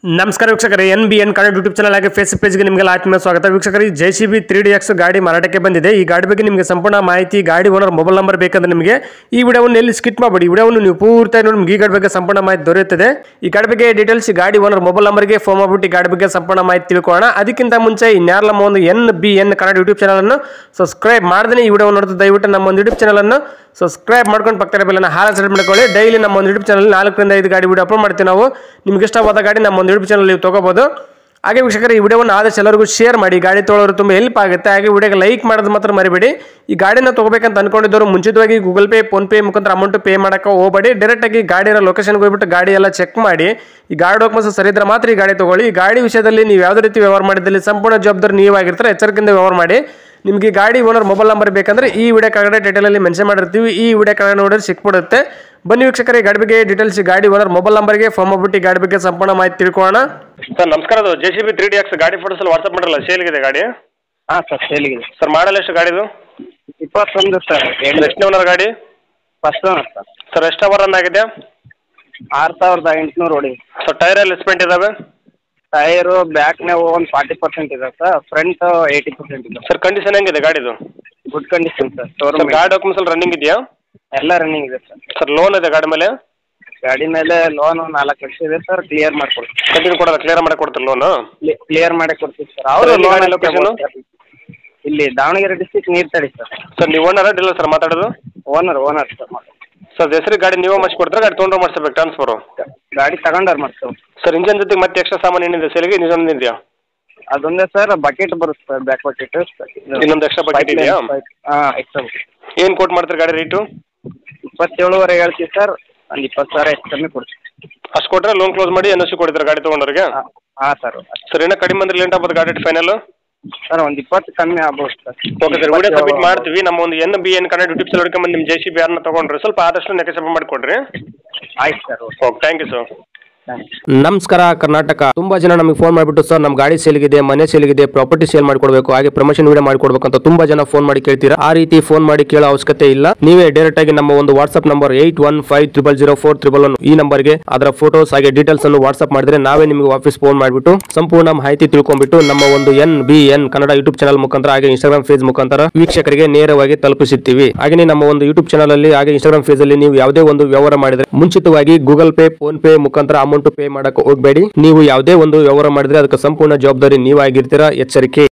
ನಮಸ್ಕಾರ ವೀಕ್ಷಕರೇ, NBN Kannada YouTube channel ಹಾಗೆ ಫೇಸ್ಬುಕ್ ಪೇಜ್ಗೆ ನಿಮಗೆಲ್ಲ ಆತ್ಮೀಯ ಸ್ವಾಗತ. ವೀಕ್ಷಕರೇ, JCB 3DX ಗಾಡಿ ಮಾರಾಟಕ್ಕೆ ಬಂದಿದೆ. ಈ ಗಾಡಿ ಬಗ್ಗೆ ನಿಮಗೆ ಸಂಪೂರ್ಣ ಮಾಹಿತಿ, ಗಾಡಿ ಓನರ್ ಮೊಬೈಲ್ ನಂಬರ್ ಬೇಕಂದ್ರೆ ನಿಮಗೆ ಈ ವಿಡಿಯೋವನ್ನು ಎಲ್ಲಿ ಸ್ಕಿಪ್ ಮಾಡಬೇಡಿ. ವಿಡಿಯೋವನ್ನು ನೀವು ಪೂರ್ತಿ ನೋಡಿ ನಿಮಗೆ ಈ ಗಾಡಿ ಬಗ್ಗೆ ಸಂಪೂರ್ಣ ಮಾಹಿತಿ ದೊರೆಯುತ್ತದೆ. ಈ ಗಾಡಿ ಬಗ್ಗೆ ಡೀಟೇಲ್ಸ್, ಗಾಡಿ ಓನರ್ ಮೊಬೈಲ್ ನಂಬರ್ಗೆ ಫೋನ್ ಮಾಡಿಬಿಟ್ಟು ಈ ಗಾಡಿ ಬಗ್ಗೆ ಸಂಪೂರ್ಣ ಮಾಹಿತಿ ತಿಳ್ಕೊಳ್ಳೋಣ. ಅದಕ್ಕಿಂತ ಮುಂಚೆ ಇನ್ಯಾರ ನಮ್ಮ ಒಂದು NBN ಕನ್ನಡ ಯೂಟ್ಯೂಬ್ ಚಾನಲ್ ಅನ್ನು ಸಬ್ಸ್ಕ್ರೈಬ್ ಮಾಡದೇ ಈ ವಿಡಿಯೋ ನೋಡ್ತಾ ದಯವಿಟ್ಟು ನಮ್ಮ ಒಂದು ಯೂಟ್ಯೂಬ್ ಚಾನಲ್ ಅನ್ನು ಸಬ್ಸ್ಕ್ರೈಬ್ ಮಾಡ್ಕೊಂಡು ಪಕ್ಕದ ಬೆಲ್ಲನ್ನು ಹಾರ ಸೆಟ್ ಮಾಡ್ಕೊಳ್ಳಿ. ಡೈಲಿ ನಮ್ಮ ಒಂದು ಯೂಟ್ಯೂಬ್ ಚಾನಲ್ 4 ರಿಂದ 5 ಗಾಡಿ ವಿಡಿಯೋ ಅಪ್ಲೋಡ್ ಮಾಡ್ತೀವಿ ನಾವು. ನಿಮ್ಗೆ ಇಷ್ಟವಾದ ಗಾಡಿ ನಮ್ಮ ಒಂದು ಯೂಟ್ಯೂಬ್ ಚಾನಲ್ ನೀವು ತಗೋಬಹುದು. ಹಾಗೆ ವೀಕ್ಷಕರೇ, ಈ ವಿಡಿಯೋವನ್ನು ಆದಷ್ಟು ಎಲ್ಲರಿಗೂ ಶೇರ್ ಮಾಡಿ, ಗಾಡಿ ತೊಗೊಳ್ಳೋರು ತುಂಬ ಹೆಲ್ಪ್ ಆಗುತ್ತೆ. ಹಾಗೆ ವಿಡಿಯೋಗೆ ಲೈಕ್ ಮಾಡೋದು ಮಾತ್ರ ಮರಿಬೇಡಿ. ಈ ಗಾಡಿನ ತಗೋಬೇಕಂತ ಅನ್ಕೊಂಡಿದ್ದವರು ಮುಂಚಿತವಾಗಿ ಗೂಗಲ್ ಪೇ, ಫೋನ್ ಪೇ ಮುಖಾಂತರ ಅಮೌಂಟ್ ಪೇ ಮಾಡೋಕೆ ಹೋಗಬೇಡಿ. ಡೈರೆಕ್ಟಾಗಿ ಗಾಡಿಯ ಲೊಕೇಶನ್ಗೆ ಹೋಗ್ಬಿಟ್ಟು ಗಾಡಿ ಎಲ್ಲ ಚೆಕ್ ಮಾಡಿ, ಈ ಗಾಡಿ ಡಾಕ್ಯುಮೆಂಟ್ಸ್ ಸರಿ ಇದ್ರೆ ಮಾತ್ರ ಈ ಗಾಡಿ ತಗೊಳ್ಳಿ. ಈ ಗಾಡಿ ವಿಷಯದಲ್ಲಿ ನೀವು ಯಾವುದೇ ರೀತಿ ವ್ಯವಹಾರ ಮಾಡಿದಲ್ಲಿ ಸಂಪೂರ್ಣ ಜವಾಬ್ದಾರಿ ನೀವಾಗಿರ್ತಾರೆ. ಎಚ್ಚರಿಕೆಯಿಂದ ವ್ಯವಹಾರ ಮಾಡಿ. ನಿಮಗೆ ಗಾಡಿ ಓನರ್ ಮೊಬೈಲ್ ನಂಬರ್ ಬೇಕಂದ್ರೆ ಈ ವಿಡಿಯೋ ಕೆಳಗಡೆ ಟೈಟಲಲ್ಲಿ ಮೆನ್ಷನ್ ಮಾಡಿರ್ತೀವಿ. ಈ ವಿಡಿಯೋ ಕೆಳಗಡೆ ನೋಡಿದ್ರೆ ಸಿಕ್ಬಿಡುತ್ತೆ. ಬನ್ನಿ ವೀಕ್ಷಕರೇ, ಗಾಡಿ ಬಗ್ಗೆ ಡೀಟೇಲ್ಸ್, ಗಾಡಿ ಓನರ್ ಮೊಬೈಲ್ ನಂಬರ್ಗೆ ಫೋನ್ ಮಾಡ್ಬಿಟ್ಟು ಗಾಡಿ ಬಗ್ಗೆ ಸಂಪೂರ್ಣ ಮಾಹಿತಿ ತಿಳ್ಕೊಳ್ಳೋಣ. ಸರ್ ನಮಸ್ಕಾರ, ಅದು JCB 3DX ಗಾಡಿ ಫೋಟೋಸ್ ಎಲ್ಲ ವಾಟ್ಸಪ್ ಮಾಡಿರಲ್ಲ, ಸೇಲ್ಗಿದೆ ಗಾಡಿ? ಹಾಂ ಸರ್, ಸೇಲಿಗಿದೆ. ಸರ್ ಮಾಡಲ್ ಎಷ್ಟು ಗಾಡಿದು? 21 ಸರ್. ಎಷ್ಟು ಓನರ್ ಗಾಡಿ? First owner sir. ಸರ್ ಎಷ್ಟು ಅವರ್ ರನ್ ಆಗಿದೆ? 6800 ಓಡಿ. ಸರ್ ಟೈರ್ ಎಲ್ಲ ಸ್ಪೆಂಟ್ ಇದಾವೆ? ಟೈರು ಬ್ಯಾಕ್ನೇ ಒಂದು 40% ಇದೆ ಸರ್, ಫ್ರಂಟ್ 80% ಇದೆ. ಸರ್ ಕಂಡೀಷನ್ ಹೆಂಗಿದೆ ಗಾಡಿದು? Good condition sir. Sir showroom ಗಾಡಿ ಡಾಕ್ಯುಮೆಂಟ್ಸ್ ಎಲ್ಲ ರನ್ನಿಂಗ್ ಇದೆಯಾ? ಎಲ್ಲ ರನ್ನಿಂಗ್ ಇದೆ ಸರ್. ಸರ್ ಲೋನ್ ಇದೆ ಗಾಡಿ ಮೇಲೆ? ಗಾಡಿ ಮೇಲೆ ಲೋನ್ 4 ಲಕ್ಷ ಇದೆ ಸರ್. ಕ್ಲಿಯರ್ ಮಾಡಿಕೊಡ್ತೀವಿ. ಕಂಟಿನ್ಯೂ ಕೊಡೋದು, ಕ್ಲಿಯರ್ ಮಾಡಿ ಕೊಡ್ತಾರೆ ಲೋನು? ಕ್ಲಿಯರ್ ಮಾಡಿ ಕೊಡ್ತೀವಿ ಸರ್. ಅವರು ಎಲ್ಲಿ ಲೋನ್ ಗಾಡಿ ಲೊಕೇಶನ್? ಇಲ್ಲಿ ದಾವಣಗೆರೆ ಡಿಸ್ಟಿಕ್ ನೀರ್ತಡಿ ಸರ್. ಸರ್ ನೀವು ಓನರ್ ಡೀಲರ್ ಸರ್ ಮಾತಾಡೋದು? Owner sir. ಸರ್ ಹೆಸರು ಗಾಡಿ ನೀವೇ ಮಾಡಿಸ್ಕೊಡ್ತಾರೆ, ಗಾಡಿ ತೊಗೊಂಡ್ರೆ ಮಾಡಿಸ್ಬೇಕು ಟ್ರಾನ್ಸ್ಫರು? ಗಾಡಿ ತಗೊಂಡಾರ ಮಾಡ್ತೇವೆ ಸರ್. ಇಂಜನ್ ಜೊತೆಗೆ ಮತ್ತೆ ಎಕ್ಸ್ಟ್ರಾ ಸಾಮಾನು ಏನಿದೆ ಸೇಲ್ಗೆ? ಇನ್ನೊಂದು ಇದೆಯಾ? ಅದೊಂದೇ ಸರ್, ಬಕೆಟ್ ಬರುತ್ತೆ ಸರ್, ಬ್ಯಾಕ್ ಬಕೆಟ್. ಇನ್ನೊಂದು ಎಕ್ಸ್ಟ್ರಾ ಬಕೆಟ್ ಇದೆಯಾ? ಹಾಂ, ಎಕ್ಸ್ಟ್ರಾ ಬಕೆಟ್. ಏನು ಕೋಟ್ ಮಾಡ್ತಾರೆ ಗಾಡಿ ರೇಟು? 27,500 ಹೇಳ್ತೀವಿ ಸರ್. ಒಂದು 20,000 ಹೆಚ್ಚು ಕಮ್ಮಿ ಕೊಡ್ತೀವಿ. ಅಷ್ಟು ಕೊಟ್ಟರೆ ಲೋನ್ ಕ್ಲೋಸ್ ಮಾಡಿ NOC ಕೊಡ್ತಾರೆ ಗಾಡಿ ತೊಗೊಂಡವ್ರಿಗೆ? ಹಾಂ ಸರ್. ಸರ್ ಇನ್ನೂ ಕಡಿಮೆ ಅಂದ್ರೆ ಲೇಟ್ ಆಗ್ಬೋದು ಗಾಡಿ ಫೈನಲ್? ಸರ್ ಒಂದು 20 ಕಮ್ಮಿ ಆಗ್ಬೋದು sir. Okay sir, video submit ಮಾಡ್ತೀವಿ. ನಮ್ಮ ಒಂದು NBN ಕನ್ನಡ ಯೂಟ್ಯೂಬ್ ಚಾನಲ್ ಹುಡ್ಕೊಂಡ್ಬಂದು ನಿಮ್ಮ JCB ಯಾರನ್ನ ತೊಗೊಂಡ್ರೆ ಸ್ವಲ್ಪ ಆದಷ್ಟು ನೆಗೆಸಬ್ ಮಾಡಿಕೊಡ್ರಿ. ಆಯ್ತು sir. Okay, thank you sir. ನಮಸ್ಕಾರ ಕರ್ನಾಟಕ. ತುಂಬಾ ಜನ ನಮಗೆ ಫೋನ್ ಮಾಡಿಬಿಟ್ಟು ಸರ್ ನಮ್ಮ ಗಾಡಿ ಸೇಲ್ಗಿದೆ, ಮನೆ ಸೇಲ್ಗಿದೆ, ಪ್ರಾಪರ್ಟಿ ಸೇಲ್ ಮಾಡ್ಕೊಡ್ಬೇಕು, ಹಾಗೆ ಪ್ರಮೋಷನ್ ವಿಡಿಯೋ ಮಾಡ್ಕೊಡ್ಬೇಕು ಅಂತ ತುಂಬಾ ಜನ ಫೋನ್ ಮಾಡಿ ಕೇಳ್ತೀರಾ. ಆ ರೀತಿ ಫೋನ್ ಮಾಡಿ ಕೇಳೋ ಅವಶ್ಯಕತೆ ಇಲ್ಲ. ನೀವೇ ಡೈರೆಕ್ಟ್ ಆಗಿ ನಮ್ಮ ಒಂದು ವಾಟ್ಸ್ಆಪ್ ನಂಬರ್ 81500411 ಈ ನಂಬರ್ಗೆ ಅದರ ಫೋಟೋಸ್ ಹಾಗೆ ಡೀಟೇಲ್ಸ್ ಅನ್ನು ವಾಟ್ಸ್ಆಪ್ ಮಾಡಿದ್ರೆ ನಾವೇ ನಿಮಗೆ ವಾಪಸ್ ಫೋನ್ ಮಾಡಿಬಿಟ್ಟು ಸಂಪೂರ್ಣ ಮಾಹಿತಿ ತಿಳ್ಕೊಂಡ್ಬಿಟ್ಟು ನಮ್ಮ ಒಂದು NBN ಕನ್ನಡ ಯೂಟ್ಯೂಬ್ ಚಾನಲ್ ಮುಖಾಂತರ ಹಾಗೆ ಇನ್ಸ್ಟಾಗ್ರಾಮ್ ಪೇಜ್ ಮುಖಾಂತರ ವೀಕ್ಷಕರಿಗೆ ನೇರವಾಗಿ ತಲುಪಿಸುತ್ತೀವಿ. ಹಾಗೆ ನಮ್ಮ ಒಂದು ಯೂಟ್ಯೂಬ್ ಚಾನಲ್ ಅಲ್ಲಿ ಹಾಗೆ ಇನ್ಸ್ಟಾಗ್ರಾಮ್ ಪೇಜ್ ಅಲ್ಲಿ ನೀವು ಯಾವುದೇ ಒಂದು ವ್ಯವಹಾರ ಮಾಡಿದ್ರೆ ಮುಂಚಿತವಾಗಿ ಗೂಗಲ್ ಪೇ, ಫೋನ್ ಪೇ ಮುಖಾಂತರ ಅಮೌಂಟ್ ಪೇ ಮಾಡಕ್ಕೆ ಹೋಗಬೇಡಿ. ನೀವು ಯಾವುದೇ ಒಂದು ವ್ಯವಹಾರ ಮಾಡಿದ್ರೆ ಅದಕ್ಕೆ ಸಂಪೂರ್ಣ ಜವಾಬ್ದಾರಿ ನೀವಾಗಿರ್ತೀರಾ. ಎಚ್ಚರಿಕೆ.